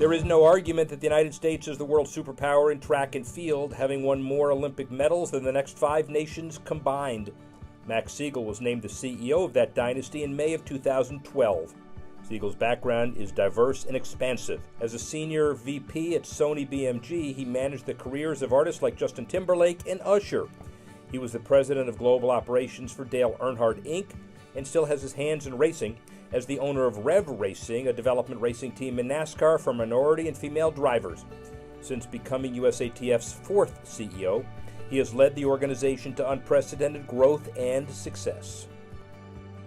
There is no argument that the United States is the world superpower in track and field, having won more Olympic medals than the next 5 nations combined. Max Siegel was named the CEO of that dynasty in May of 2012. Siegel's background is diverse and expansive. As a senior VP at Sony BMG, he managed the careers of artists like Justin Timberlake and Usher. He was the president of global operations for Dale Earnhardt Inc. and still has his hands in racing as the owner of Rev Racing, a development racing team in NASCAR for minority and female drivers. Since becoming USATF's 4th CEO, he has led the organization to unprecedented growth and success.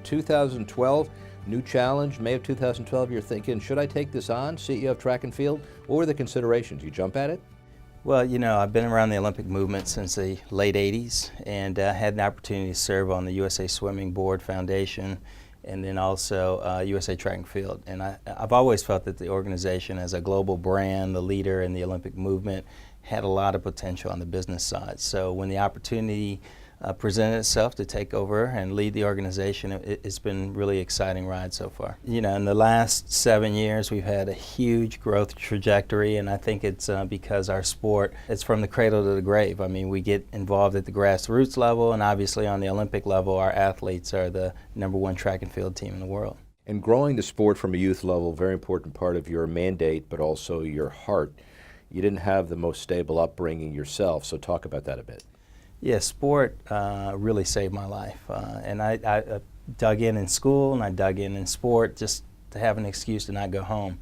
2012, new challenge, May of 2012, you're thinking, should I take this on, CEO of track and field? What were the considerations? You jump at it? Well, you know, I've been around the Olympic movement since the late 80s and had an opportunity to serve on the USA Swimming Board Foundation and then also USA Track and Field. And I've always felt that the organization as a global brand, the leader in the Olympic movement, had a lot of potential on the business side. So when the opportunity presented itself to take over and lead the organization, it's been really exciting ride so far. You know, in the last 7 years, we've had a huge growth trajectory, and I think it's because our sport, it's from the cradle to the grave. I mean, we get involved at the grassroots level, and obviously on the Olympic level, our athletes are the #1 track and field team in the world. And growing the sport from a youth level, very important part of your mandate, but also your heart. You didn't have the most stable upbringing yourself, so talk about that a bit. Yeah, sport really saved my life. And I dug in school and I dug in sport just to have an excuse to not go home.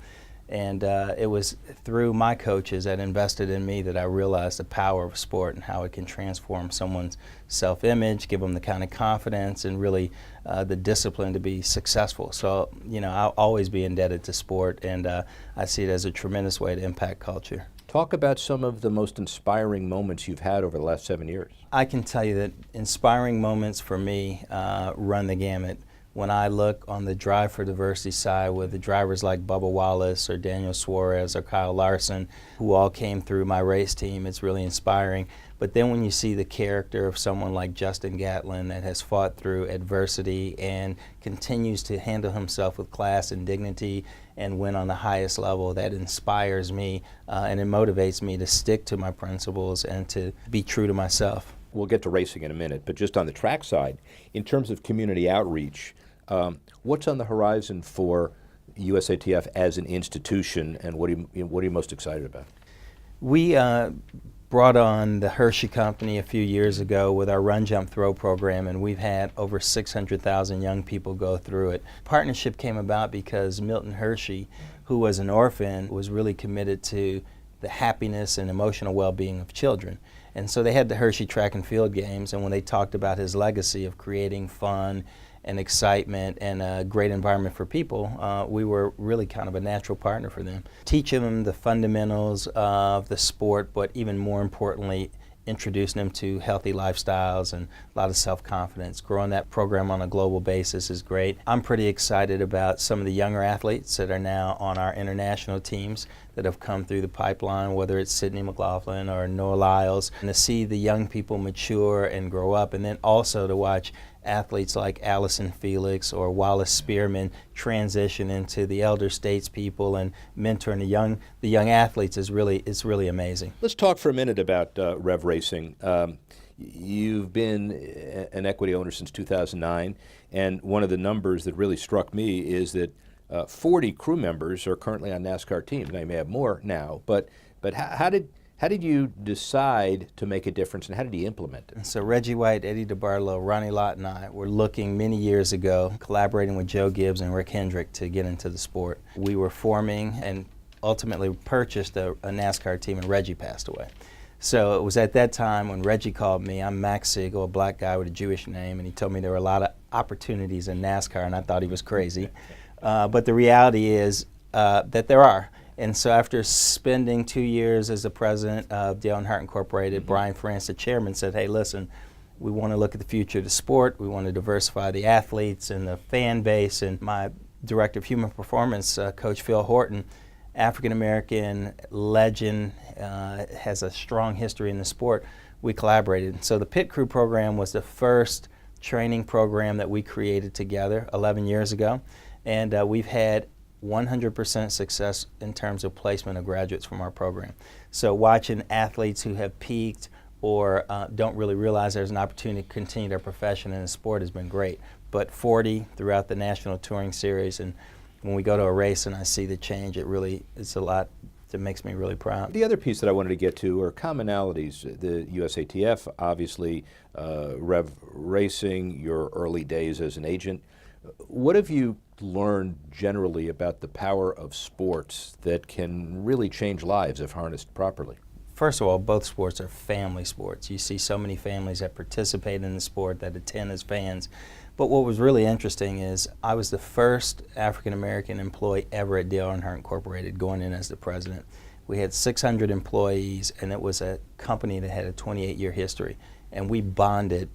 And it was through my coaches that invested in me that I realized the power of sport and how it can transform someone's self-image, give them the kind of confidence and really the discipline to be successful. So, you know, I'll always be indebted to sport, and I see it as a tremendous way to impact culture. Talk about some of the most inspiring moments you've had over the last 7 years. I can tell you that inspiring moments for me run the gamut. When I look on the Drive for Diversity side with the drivers like Bubba Wallace or Daniel Suarez or Kyle Larson, who all came through my race team, it's really inspiring. But then when you see the character of someone like Justin Gatlin that has fought through adversity and continues to handle himself with class and dignity and win on the highest level, that inspires me and it motivates me to stick to my principles and to be true to myself. We'll get to racing in a minute, but just on the track side, in terms of community outreach, what's on the horizon for USATF as an institution, and what are you most excited about? We brought on the Hershey Company a few years ago with our Run, Jump, Throw program, and we've had over 600,000 young people go through it. Partnership came about because Milton Hershey, who was an orphan, was really committed to the happiness and emotional well-being of children. And so they had the Hershey Track and Field Games, and when they talked about his legacy of creating fun and excitement and a great environment for people, we were really kind of a natural partner for them. Teaching them the fundamentals of the sport, but even more importantly, introducing them to healthy lifestyles and a lot of self-confidence. Growing that program on a global basis is great. I'm pretty excited about some of the younger athletes that are now on our international teams that have come through the pipeline, whether it's Sydney McLaughlin or Noah Lyles, and to see the young people mature and grow up, and then also to watch athletes like Allison Felix or Wallace Spearman transition into the elder statespeople and mentoring the young athletes is really amazing. Let's talk for a minute about Rev Racing. You've been an equity owner since 2009, and one of the numbers that really struck me is that 40 crew members are currently on NASCAR teams. Now you may have more now, but how did you decide to make a difference, and how did you implement it? So Reggie White, Eddie DeBartolo, Ronnie Lott, and I were looking many years ago, collaborating with Joe Gibbs and Rick Hendrick to get into the sport. We were forming and ultimately purchased a NASCAR team, and Reggie passed away. So it was at that time when Reggie called me. I'm Max Siegel, a black guy with a Jewish name, and he told me there were a lot of opportunities in NASCAR, and I thought he was crazy. But the reality is that there are. And so after spending 2 years as the president of Dale Earnhardt Incorporated, Brian France, the chairman, said, hey, listen, we want to look at the future of the sport. We want to diversify the athletes and the fan base. And my director of human performance, Coach Phil Horton, African-American legend, has a strong history in the sport. We collaborated. So the Pit Crew program was the first training program that we created together 11 years ago. And we've had 100% success in terms of placement of graduates from our program. So watching athletes who have peaked or don't really realize there's an opportunity to continue their profession in the sport has been great. But 40 throughout the National Touring Series, and when we go to a race and I see the change, it's a lot that makes me really proud. The other piece that I wanted to get to are commonalities. The USATF, obviously, Rev Racing, your early days as an agent. What have you learned generally about the power of sports that can really change lives if harnessed properly? First of all, both sports are family sports. You see so many families that participate in the sport, that attend as fans. But what was really interesting is I was the first African-American employee ever at Dale Earnhardt Incorporated going in as the president. We had 600 employees, and it was a company that had a 28-year history, and we bonded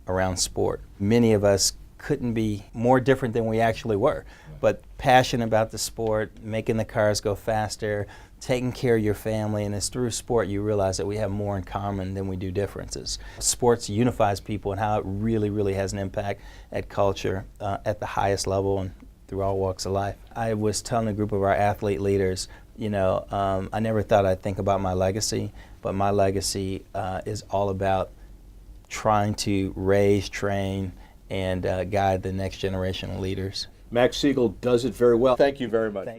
around sport. Many of us couldn't be more different than we actually were, but passionate about the sport, making the cars go faster, taking care of your family, and it's through sport you realize that we have more in common than we do differences. Sports unifies people and how it really, really has an impact at culture at the highest level and through all walks of life. I was telling a group of our athlete leaders, I never thought I'd think about my legacy, but my legacy is all about trying to raise, train, and guide the next generation of leaders. Max Siegel does it very well. Thank you very much.